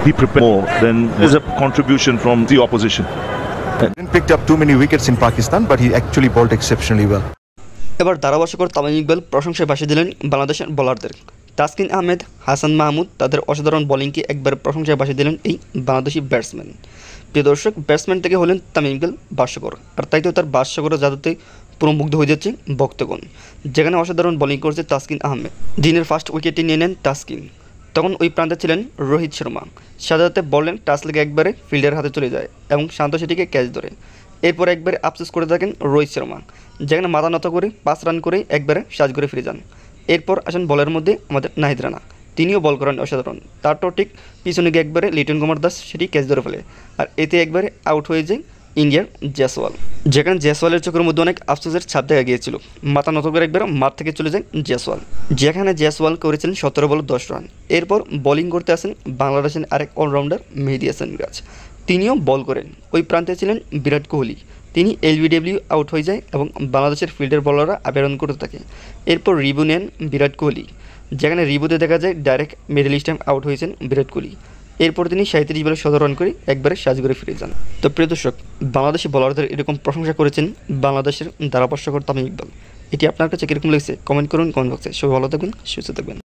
he prepared more, then there's a contribution from the opposition. He didn't pick up too many wickets in Pakistan, but he actually bowled exceptionally well. এবার ধারাভাষ্যকর তামিম ইকবাল প্রশংসায় ভাসিয়ে দিলেন বাংলাদেশের বোলারদের। তাসকিন আহমেদ, হাসান মাহমুদ তাদের অসাধারণ বোলিংকে একবার প্রশংসায় ভাসিয়ে দিলেন এই বাংলাদেশি ব্যাটসম্যান। প্রিয় দর্শক, ব্যাটসম্যান থেকে হলেন তামিম ইকবাল ভাষ্যকর, আর তাই তো তার ভাষ্যকরের জাদুতে পুরো মুগ্ধ হয়ে যাচ্ছে ভক্তগণ। যেখানে অসাধারণ বোলিং করেছে তাসকিন আহমেদ, দিনের ফার্স্ট উইকেটটি নিয়ে নেন তাসকিন। তখন ওই প্রান্তে ছিলেন রোহিত শর্মা, সাজাতে বললেন টাচ লেগে একবারে ফিল্ডের হাতে চলে যায় এবং শান্ত সেটিকে ক্যাচ ধরে। এরপর একবারে আফসোস করে থাকেন রোহিত শর্মা, যেখানে মাথা নত করে 5 রান করে একবারে সাজঘরে ফিরে যান। এরপর আসেন বলের মধ্যে আমাদের নাহিদ রানা, তিনিও বল করেন অসাধারণ। তারপর ঠিক পিছনে গিয়ে একবারে লিটন কুমার দাস সেটি ক্যাচ ধরে ফেলে, আর এতে একবারে আউট হয়ে যায় ইন্ডিয়ার জয়সওয়াল। যেখানে জয়সওয়ালের চোখের মধ্যে অনেক আফসোসের ছাপ দেখা গিয়েছিল, মাথা নত করে একবার মাঠ থেকে চলে যায় জয়সওয়াল। যেখানে জয়সওয়াল করেছিলেন 17 বলে 10 রান। এরপর বোলিং করতে আসেন বাংলাদেশের আরেক অলরাউন্ডার মেহেদী হাসান মিরাজ, তিনিও বল করেন। ওই প্রান্তে ছিলেন বিরাট কোহলি, তিনি এলবিডব্লিউ আউট হয়ে যায় এবং বাংলাদেশের ফিল্ডার বোলাররা আবেদন করতে থাকে। এরপর রিভিউ নেন বিরাট কোহলি, যেখানে রিভিউতে দেখা যায় ডাইরেক্ট মিডল স্ট্যাম্প আউট হয়েছেন বিরাট কোহলি। এরপর তিনি 37 বলে 17 রান করে একবারে সাজঘরে ফিরে যান। তো প্রিয় দর্শক, বাংলাদেশি বোলারদের এরকম প্রশংসা করেছেন বাংলাদেশের ধারাভাষ্যকর তামিম ইকবাল। এটি আপনার কাছে কীরকম লেগেছে কমেন্ট করুন কমেন্ট বক্সে। সবাই ভালো থাকবেন, সুস্থ থাকবেন।